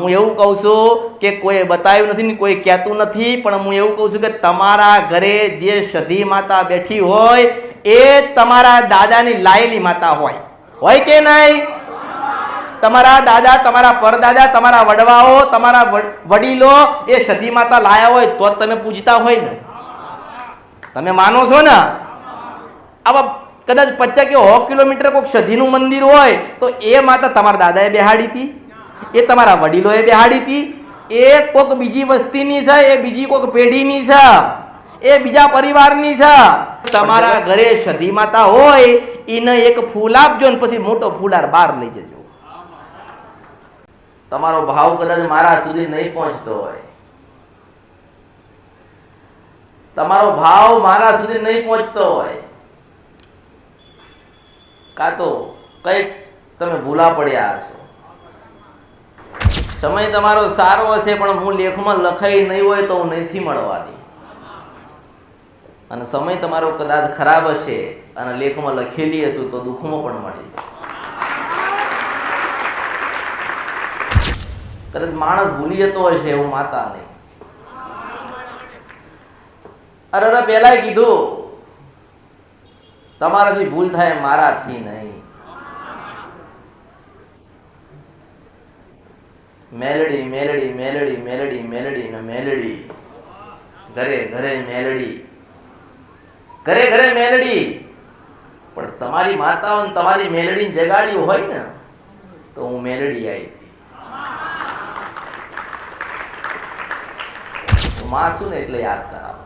હું એવું કહું છું કે કોઈ બતાવ્યું નથી ને કોઈ કહેતું નથી, પણ હું એવું કહું છું કે તમારા ઘરે જે સધી માતા બેઠી હોય એ તમારા દાદાની લાયેલી માતા હોય કે નહીં? તમારા દાદા, તમારા પરદાદા, તમારા વડવાઓ, તમારા વડીલો એ સધી માતા લાયા હોય તો જ તમે પૂજતા હોય ને. તમે માનો છો ને? આવા કદાચ 50 કે 100 કિલોમીટર કોઈક સધીનું મંદિર હોય તો એ માતા તમારા દાદાએ બેહાડી હતી, એ તમારા વડીલોએ બેહાડી હતી, એ કોઈક બીજી વસ્તીની છે, એ બીજી કોઈક પેઢીની છે, એ બીજા પરિવારની છે. તમારા ઘરે સધી માતા હોય એને એક ફૂલ આપજો ને પછી મોટો ફૂલાર બહાર લઈ જજો. તમારો ભાવ કદાચ મારા સુધી નહીં પહોંચતો હોય, તમારો ભાવ મારા સુધી નહીં પહોંચતો હોય, કાં તો કંઈક તમે ભૂલા પડ્યા હશો. સમય તમારો સારો હશે પણ હું લેખમાં લખાઈ નહીં હોય તો હું નથી મળવાની, અને સમય તમારો કદાચ ખરાબ હશે અને લેખમાં લખેલી હશું તો દુઃખમાં પણ મળીશ. કદાચ માણસ ભૂલી જતો હશે એવું માતા નહીં. અરે પહેલા કીધું તમારાથી ભૂલ થાય, મારાથી નહીં. મેલડી મેલડી મેલડી મેલડી મેલડી ને મેલડી, ઘરે ઘરે મેલડી, ઘરે ઘરે મેલડી. પણ તમારી માતાઓ તમારી મેલડી જગાડી હોય ને તો હું મેલડી આવી હતી. માં છું ને એટલે યાદ કરાવો.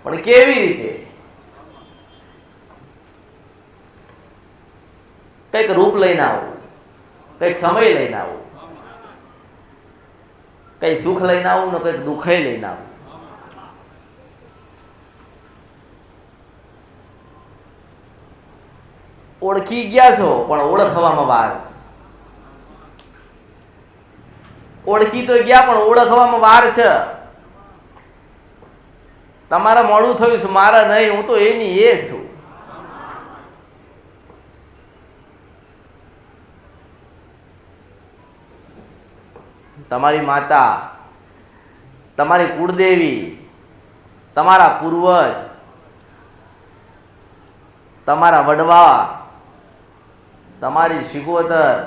પણ કેવી રીતે? કંઈક રૂપ લઈને આવું, કંઈક સમય લઈને આવું, કંઈ સુખ લઈને આવું ને કંઈક દુઃખ લઈને આવું. ઓળખી ગયા છો પણ ઓળખવામાં વાર છે. ઓળખી તો ગયા પણ ઓળખવામાં વાર છે. તમારે મોડું થયું છે, મારે નહીં, હું તો એની એ છું. તમારી માતા, તમારી કુળદેવી, તમારા પૂર્વજ, તમારા વડવા, તમારી શિકોતર,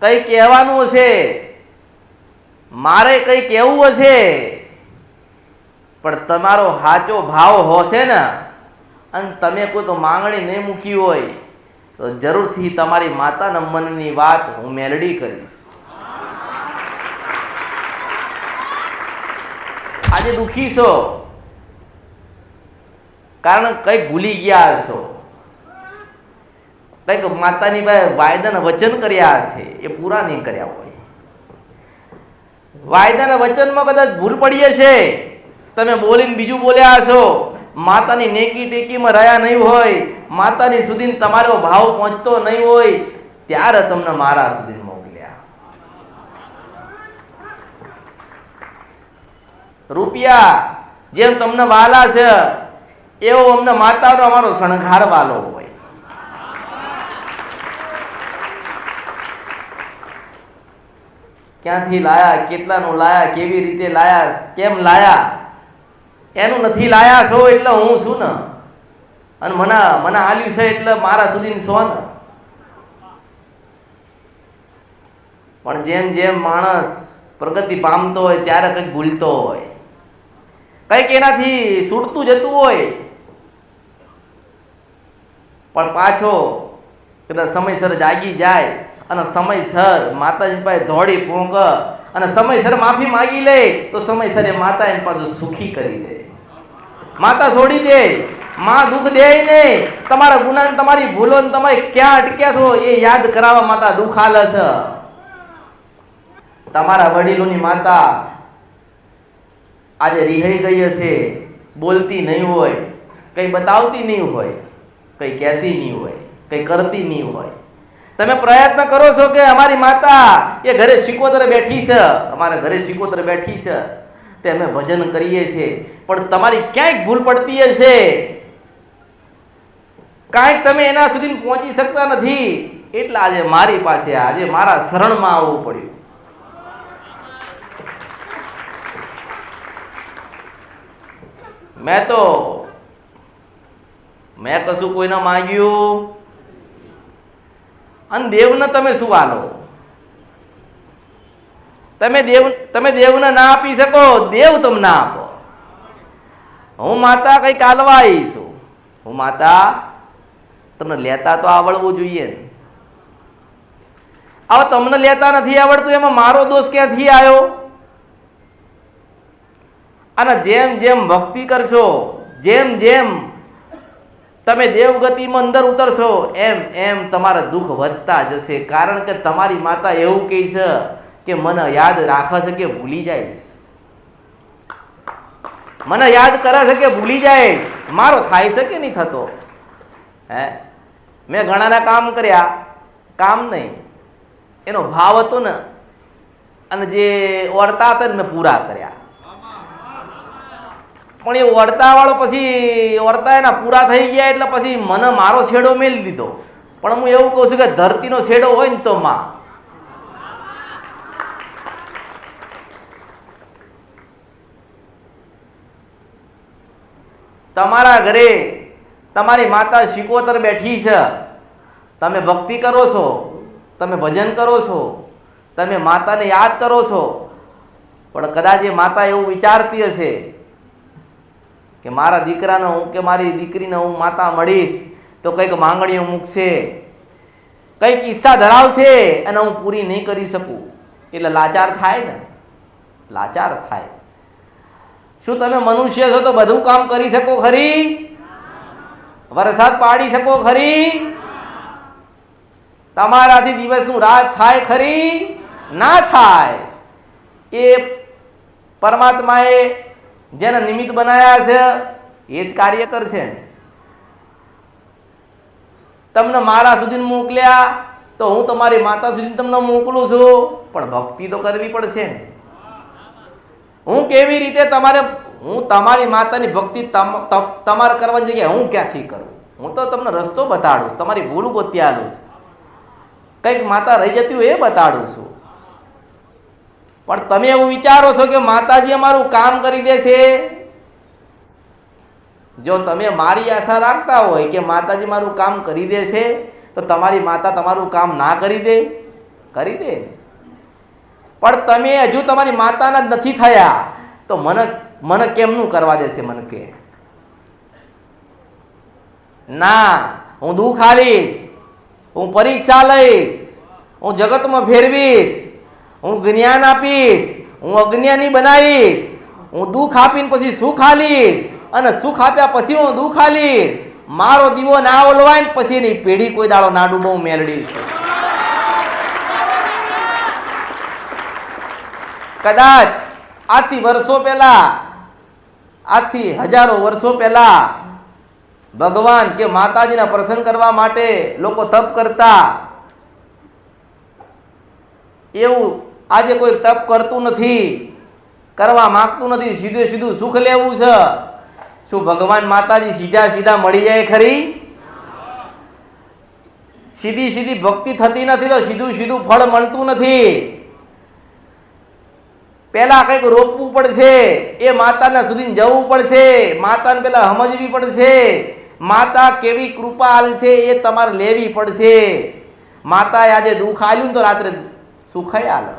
કઈ કહેવાનું હશે, મારે કઈ કહેવું હશે, પણ તમારો સાચો ભાવ હશે ને અને તમે કોઈ તો માંગણી નહીં મૂકી હોય તો જરૂરથી તમારી માતાના મનની વાત હું મેલડી કરીશ. આજે દુઃખી છો કારણ કંઈક ભૂલી ગયા છો, કંઈક માતાની પાસે વાયદાના વચન કર્યા હશે એ પૂરા નહીં કર્યા હોય. વાયદાના વચનમાં કદાચ ભૂલ પડી હશે, તમે બોલીને બીજું બોલ્યા છો, માતાની નેકી ટેકીમાં રહ્યા નહીં હોય, માતાની સુધી તમારો ભાવ પહોંચતો નહીં હોય, ત્યારે તમને મારા સુધી મોકલ્યા. રૂપિયા જેમ તમને વાલા છે એવો અમને માતાનો અમારો શણગાર વાલો હોય. ક્યાંથી લાયા, કેટલાનું લાયા, કેવી રીતે લાયા, કેમ લાયા, એનું નથી લાયા છો એટલે હું છું ને, અને મને આલ્યું છે એટલે મારા સુધી છો ને. પણ જેમ જેમ માણસ પ્રગતિ પામતો હોય ત્યારે કંઈક ભૂલતો હોય, કંઈક એનાથી છૂટતું જતું હોય, પણ પાછો કદાચ સમયસર જાગી જાય અને સમયસર માતાજી પાસે દોડી પહોંચ અને સમયસર માફી માગી લે તો સમયસર એ માતા એની પાછું સુખી કરી દે. માતા છોડી દે, માં દુઃખ દે નહીં. તમારા ગુના, તમારી ભૂલો તમે ક્યાં અટક્યા છો એ યાદ કરાવવા માતા દુઃખ આલે છે. તમારા વડીલોની માતા આજે રિહાઈ ગઈ હશે, બોલતી નહીં હોય, કંઈ બતાવતી નહીં હોય, કંઈ કહેતી નહીં હોય, કંઈ કરતી નહીં હોય. તમે પ્રયત્ન કરો છો કે અમારી માતા એ ઘરે શિકોતર બેઠી છે, અમારા ઘરે શિકોતર બેઠી છે તે અમે ભજન કરીએ છીએ, પણ તમારી ક્યાંક ભૂલ પડતી હશે, કાંઈક તમે એના સુધી પહોંચી શકતા નથી એટલે આજે મારી પાસે આજે મારા શરણમાં આવવું પડ્યું. મેં કશું કોઈને માંગ્યું અને દેવને તમે શું આલો? તમે દેવને ના આપી શકો, દેવ તમને આપો. હું માતા કઈક આલવા આવી છું. હું માતા તમને લેતા તો આવડવું જોઈએ ને. હવે તમને લેતા નથી આવડતું એમાં મારો દોષ ક્યાંથી આવ્યો? અને જેમ જેમ ભક્તિ કરશો, જેમ જેમ તમે દેવગતિમાં અંદર ઉતરશો, એમ એમ તમારા દુઃખ વધતા જશે. કારણ કે તમારી માતા એવું કહે છે કે મને યાદ રાખે છે કે ભૂલી જાય, મને યાદ કરે છે કે ભૂલી જાય. મારો થાય છે કે નહીં થતો? મેં ઘણાના કામ કર્યા, કામ નહીં, એનો ભાવ હતો ને, અને જે વર્તા હતા ને મેં પૂરા કર્યા. પણ એ વર્તા વાળો પછી વર્તા એના પૂરા થઈ ગયા એટલે પછી મને મારો છેડો મેલી દીધો. પણ હું એવું કહું છું કે ધરતીનો છેડો હોય ને તો માં, તમારા ઘરે તમારી માતા શિકોતર બેઠી છે, તમે ભક્તિ કરો છો, તમે ભજન કરો છો, તમે માતાને યાદ કરો છો, પણ કદાચ એ માતા એવું વિચારતી હશે કે મારા દીકરાને હું કે મારી દીકરીને હું માતા મળીશ તો કંઈક માંગણીઓ મૂકશે, કંઈક ઈચ્છા ધરાવશે અને હું પૂરી નહીં કરી શકું, એટલે લાચાર થાય ને, લાચાર થાય. શું તમે મનુષ્ય છો તો બધું કામ કરી શકો ખરી? વરસાદ પાડી શકો ખરી? તમારાથી દિવસનું રાત થાય ખરી? ના થાય. એ પરમાત્માએ જેને નિમિત્ત બનાવ્યા છે એ જ કાર્ય કરશે ને. તમને મારા સુધી મોકલ્યા તો હું તમારી માતા સુધી તમને મોકલું છું, પણ ભક્તિ તો કરવી પડશે ને. હું કેવી રીતે હું તમારી માતાની ભક્તિ તમારે કરવાની જગ્યાએ હું ક્યાંથી કરું? હું તો તમને રસ્તો બતાડું છું, તમારી ભૂલ ગોતી આલું છું, કંઈક માતા રહી જતી હોય એ બતાડું છું. પણ તમે એવું વિચારો છો કે માતાજી અમારું કામ કરી દેશે? જો તમે મારી આશા રાખતા હોય કે માતાજી મારું કામ કરી દેશે તો તમારી માતા તમારું કામ ના કરી દે? કરી દે. પણ તમે હજુ તમારી માતાના જ નથી થયા તો મને કેમનું કરવા દેશે? મને કે ના, હું દુઃખ આલીશ, હું પરીક્ષા લઈશ, હું જગતમાં ફેરવીશ, હું જ્ઞાન આપીશ, હું અજ્ઞાની બનાવીશ, હું દુઃખ આપીને પછી સુખ આલીશ, અને સુખ આપ્યા પછી હું દુઃખ આલીશ. મારો દીવો ના ઓલવાય ને પછી એની પેઢી કોઈ દાડો ના ડૂબો હું મેળવીશ. કદાચ આજથી વર્ષો પહેલા, આજથી હજારો વર્ષો પહેલા ભગવાન કે માતાજીના પ્રસન્ન કરવા માટે લોકો તપ કરતા. એવું આજે કોઈ તપ કરતું નથી, કરવા માંગતું નથી, સીધે સીધું સુખ લેવું છે. શું ભગવાન માતાજી સીધા સીધા મળી જાય ખરી? સીધી સીધી ભક્તિ થતી નથી તો સીધું સીધું ફળ મળતું નથી. પહેલા કંઈક રોપવું પડશે, એ માતાના સુધી જવું પડશે, માતાને પહેલા સમજવી પડશે, માતા કેવી કૃપા આલશે એ તમારે લેવી પડશે. માતાએ આજે દુઃખ આલ્યું ને તો રાત્રે સુખ આલે.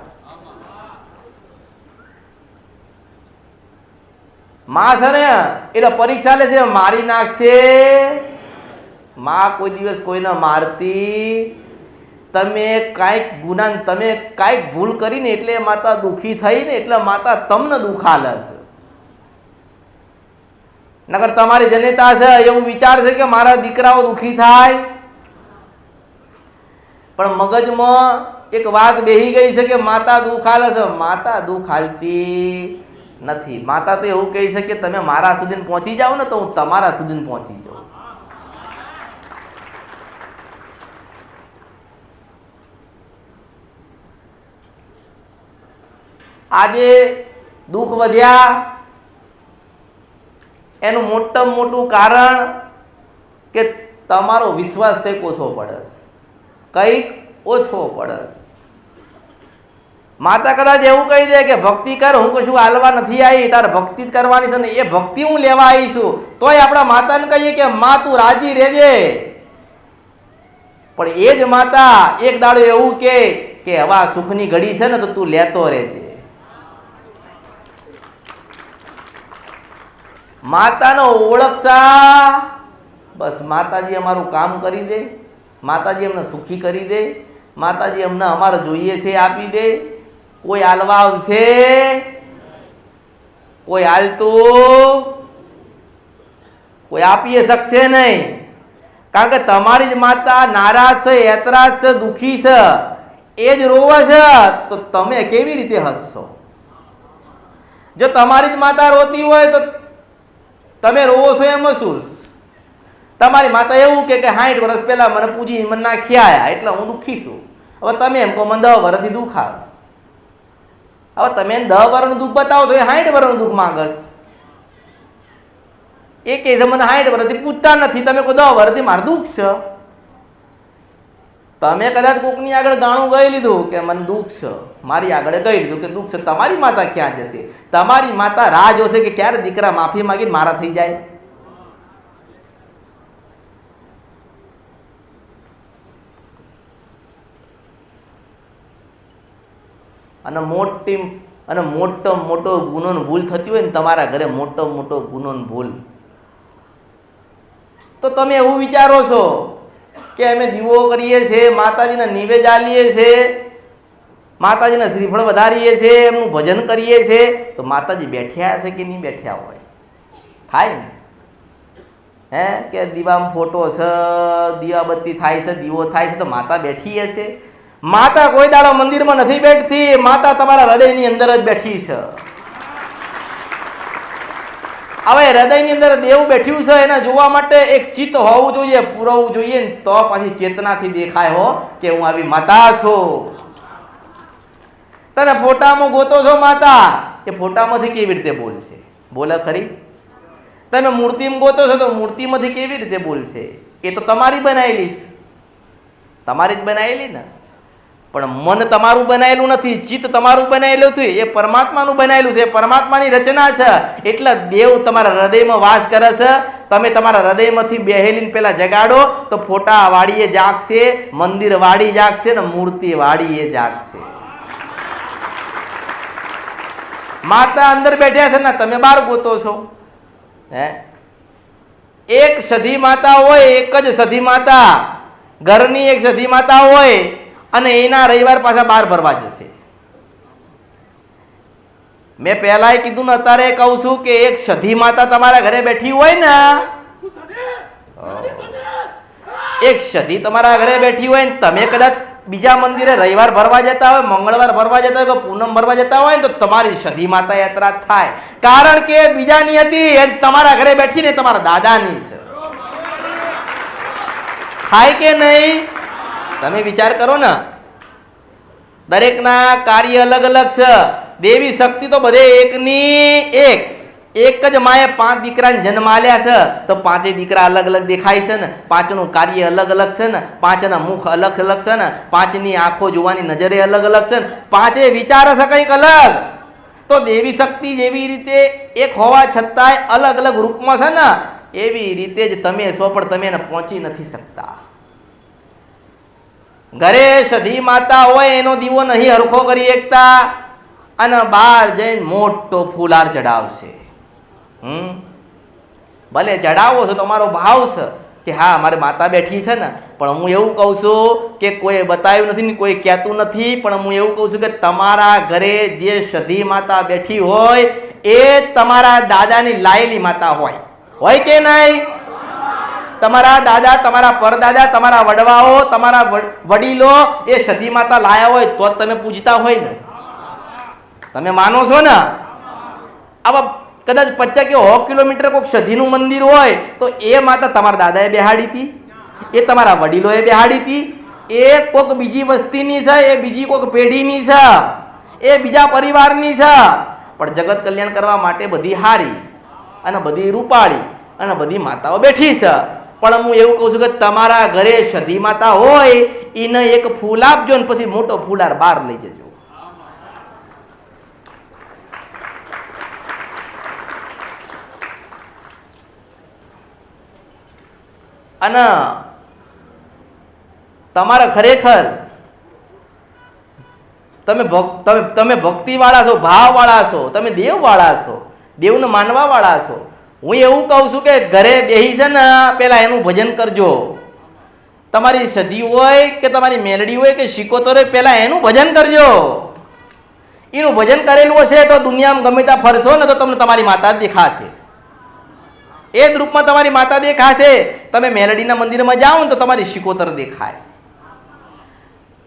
માં છે ને એટલે પરીક્ષા લે છે, મારી નાખશે. માં કોઈ દિવસ કોઈને મારતી. તમે કાંઈક ગુના, તમે કાંઈક ભૂલ કરીને એટલે માતા દુઃખી થઈ ને એટલે માતા તમને દુઃખ આલે છે. નકર તમારી જનેતા છે એવું વિચાર છે કે મારા દીકરાઓ દુઃખી થાય, પણ મગજમાં એક વાત બેહી ગઈ છે કે માતા દુઃખ આલે છે. માતા દુઃખ આલતી નથી. માતા તો એવું કહે છે કે તમે મારા સુધી પહોંચી જાઓ ને તો હું તમારા સુધી પહોંચી જાઉં. આજે દુઃખ વધ્યા એનું મોટામાં મોટું કારણ કે તમારો વિશ્વાસ કંઈક ઓછો પડે. કંઈક ઓછો પડસ. માતા કદાચ એવું કહી દે કે ભક્તિ કર, હું કશું હાલવા નથી આવી, તારે ભક્તિ જ કરવાની છે ને એ ભક્તિ હું લેવા આવીશું, તોય આપણા માતાને કહીએ કે માં તું રાજી રહેજે. પણ એ જ માતા એક દાડો એવું કે હવે આ સુખની ઘડી છે ને તો તું લેતો રહેજે. માતાનો ઓળખતા બસ માતાજી અમારું કામ કરી દે, માતાજી અમને સુખી કરી દે, માતાજી અમને અમારે જોઈએ છે આપી દે. કોઈ હાલવા આવશે? કોઈ હાલતું કોઈ આપી શકશે નહીં. કારણ કે તમારી જ માતા નારાજ છે, એતરાજ છે, દુઃખી છે, એ જ રોવે છે, તો તમે કેવી રીતે હસશો? જો તમારી જ માતા રોતી હોય તો તમે રોવો છો એમ શું? તમારી માતા એવું કે 60 વર્ષ પહેલા મને પૂજી મને નાખ્યા આયા એટલે હું દુઃખી છું. હવે તમે એમ કહો મને 10 વર્ષથી દુઃખ આવે. હવે તમે 10 વર્ષનું દુઃખ બતાવો તો એ 60 વર્ષનું દુઃખ માંગસ. એ કે મને 60 વર્ષથી પૂછતા નથી, તમે કહો 10 વર્ષથી મારું દુઃખ છે. તમે કદાચ કોકની આગળ ગાણું ગઈ લીધું કે મને દુઃખ છે, મારી આગળ ગઈ લીધું કે દુઃખ છે. તમારી માતા ક્યાં જશે? તમારી માતા રાહ જોશે કે ક્યારે દીકરા માફી માંગી મારા થઈ જાય. અને મોટો ગુનો ભૂલ થતી હોય ને તમારા ઘરે મોટો ગુનો ભૂલ, તો તમે એવું વિચારો છો કે અમે દીવો કરીએ છીએ, માતાજીના નિવેદ આલીએ છીએ, માતાજીના શ્રીફળ વધારીએ છીએ, એમનું ભજન કરીએ છીએ, તો માતાજી બેઠ્યા છે કે નહીં બેઠ્યા હોય? થાય ને કે દીવામાં ફોટો છે, દીવાબત્તી થાય છે, દીવો થાય છે, તો માતા બેઠી હશે? માતા કોઈ દાડો મંદિરમાં નથી બેઠતી, માતા તમારા હૃદયની અંદર જ બેઠી છે. હવે હૃદયની અંદર દેવ બેઠ્યું છે એને જોવા માટે એક ચિત્ત હોવું જોઈએ, પૂરવવું જોઈએ, તો પાછી ચેતનાથી દેખાય હો કે હું આવી માતા છું. તને ફોટામાં ગોતો છો માતા, એ ફોટામાંથી કેવી રીતે બોલશે? બોલે ખરી? તમે મૂર્તિમાં ગોતો છો તો મૂર્તિમાંથી કેવી રીતે બોલશે? એ તો તમારી બનાવેલી છે, તમારી જ બનાવેલી ને. પણ મન તમારું બનાવેલું નથી, ચિત્ત તમારું બનાવેલું છે, એ પરમાત્માનું બનાવેલું છે, પરમાત્માની રચના છે. એટલે દેવ તમારા હૃદયમાં વાસ કરે છે. તમે તમારા હૃદયમાંથી બેહેલીને પેલા જગાડો તો ફોટા વાળીએ જાગશે, મંદિર વાળી જાગશે ને મૂર્તિ વાળીએ જાગશે. માતા અંદર બેઠ્યા છે ને તમે બહાર ગોતો છો. એક સધી માતા હોય, એક જ સધી માતા, ઘરની એક સધી માતા હોય અને એના રવિવાર પાછા બહાર ભરવા જશે. મેં પહેલા કીધું ને અત્યારે કહું છું કે એક સધી માતા તમારા ઘરે બેઠી હોય ને, એક સધી તમારા ઘરે બેઠી હોય ને, તમે કદાચ બીજા મંદિરે રવિવાર ભરવા જતા હોય, મંગળવાર ભરવા જતા હોય, પૂનમ ભરવા જતા હોય ને, તો તમારી સધી માતા યાત્રા થાય. કારણ કે બીજાની હતી એ તમારા ઘરે બેઠી ને તમારા દાદાની છે. થાય કે નહીં? તમે વિચાર કરો ને. દરેકના કાર્ય અલગ અલગ છે. દેવી શક્તિ તો બધે એકની એક જ માએ 5 દીકરાને જન્મ આલ્યા છે, તો 5 દીકરા અલગ અલગ દેખાય છે ને, 5નું કાર્ય અલગ અલગ છે ને, 5ના મુખ અલગ અલગ છે ને, 5ની આંખો જોવાની નજરે અલગ અલગ છે ને, 5 વિચાર છે કંઈક અલગ. તો દેવી શક્તિ જેવી રીતે એક હોવા છતાંય અલગ અલગ રૂપમાં છે ને, એવી રીતે જ તમે છો પણ તમે એને પહોંચી નથી શકતા. ઘરે સધી માતા હોય એનો દીવો નહીં હરખો કરી એકતા અને બહાર જઈને મોટો ફૂલહાર ચડાવશે. ભલે ચડાવો છો તમારો ભાવ છે કે હા મારી માતા બેઠી છે ને, પણ હું એવું કહું છું કે કોઈ બતાવ્યું નથી ને કોઈ કહેતું નથી, પણ હું એવું કહું છું કે તમારા ઘરે જે સધી માતા બેઠી હોય એ તમારા દાદાની લાયેલી માતા હોય કે નહીં? તમારા દાદા, તમારા પરદાદા, તમારા વડવાઓ, તમારા વડીલો એ સધી માતા લાયા હોય તો જ તમે પૂજતા હોય ને. તમે માનો છો ને? આવા કદાચ 50 કે 100 કિલોમીટર કોઈક સધીનું મંદિર હોય તો એ માતા તમારા દાદાએ બેહાડી હતી, એ તમારા વડીલોએ બેહાડી હતી, એ કોઈક બીજી વસ્તીની છે, એ બીજી કોઈક પેઢીની છે, એ બીજા પરિવારની છે. પણ જગત કલ્યાણ કરવા માટે બધી હારી અને બધી રૂપાળી અને બધી માતાઓ બેઠી છે. પણ હું એવું કહું છું કે તમારા ઘરે સધી માતા હોય એને એક ફૂલ આપજો ને પછી મોટો ફૂલાર બહાર લઈ જજો. અને તમારા ખરેખર તમે ભક્તિ વાળા છો, ભાવ વાળા છો, તમે દેવ વાળા છો, દેવને માનવા વાળા છો. હું એવું કહું છું કે ઘરે બેહી છે ને પેલા એનું ભજન કરજો. તમારી સધી હોય કે તમારી મેલડી હોય કે શિકોતર હોય, પેલા એનું ભજન કરજો. એનું ભજન કરેલું હશે તો દુનિયામાં ગમે ત્યાં ફરશો ને તો તમને તમારી માતા દેખાશે. એ જ રૂપમાં તમારી માતા દેખાશે. તમે મેલડીના મંદિરમાં જાઓ ને તો તમારી શિકોતર દેખાય,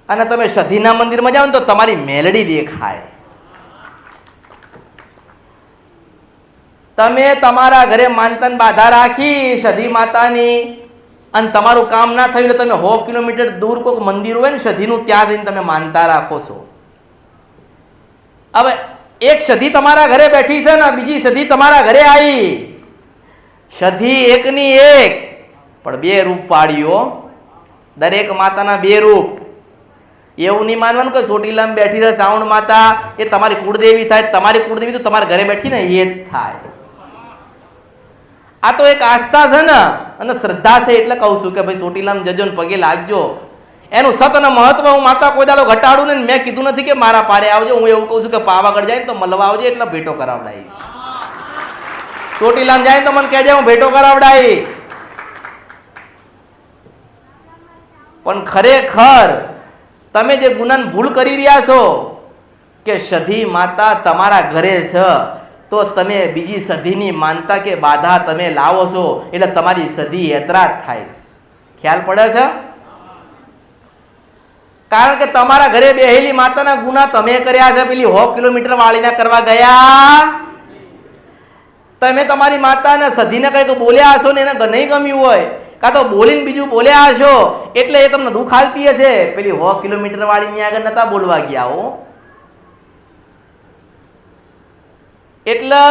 અને તમે સધીના મંદિરમાં જાઓ ને તો તમારી મેલડી દેખાય. તમે તમારા ઘરે માનતાની બાધા રાખી સધી માતાની, અને તમારું કામ ના થયું એટલે તમે 100 કિલોમીટર દૂર કોઈક મંદિર હોય ને સધીનું, ત્યાં જઈને તમે માનતા રાખો છો. હવે એક સધી તમારા ઘરે બેઠી છે ને બીજી સધી તમારા ઘરે આવી. સધી એકની એક પણ બે રૂપ વાળીઓ. દરેક માતાના બે રૂપ. એવું નહીં માનવાનું કે ચોટીલામાં બેઠી છે શ્રાવણ માતા એ તમારી કુળદેવી થાય. તમારી કુળદેવી તો તમારા ઘરે બેઠી ને એ જ થાય. આ તો એક આસ્થા છે ને અને શ્રદ્ધા છે, એટલે કહું છું કે ભાઈ ચોટીલામાં જજો ને પગે લાગજો. એનું સત અને મહત્વ હું માતા કોઈ દાડો ઘટાડું ને. મેં કીધું નથી કે મારા પારે આવજો. હું એવું કહું છું કે પાવાગઢ જાય તો મળવા આવજે, એટલે ભેટો કરાવડાવી. ચોટીલામાં જાય તો મને કહેજે, હું ભેટો કરાવડાવી. પણ ખરેખર તમે જે ગુનાની ભૂલ કરી રહ્યા છો કે સધી માતા તમારા ઘરે છે તો તમે બીજી સધીની માનતા કે બાધા તમે લાવો છો એટલે તમારી સધી એતરાજ થાય. ખ્યાલ પડે છે? કારણ કે તમારા ઘરે બેહેલી માતાના ગુના તમે કર્યા છે. પેલી 100 કિલોમીટર વાળીને કરવા ગયા. તમે તમારી માતાને સધીને કંઈક બોલ્યા હશો ને એને નહીં ગમ્યું હોય, કાં તો બોલીને બીજું બોલ્યા હશો એટલે એ તમને દુઃખ હાલતી હશે. પેલી 100 કિલોમીટર વાળીની આગળ નતા બોલવા ગયા હો. એટલે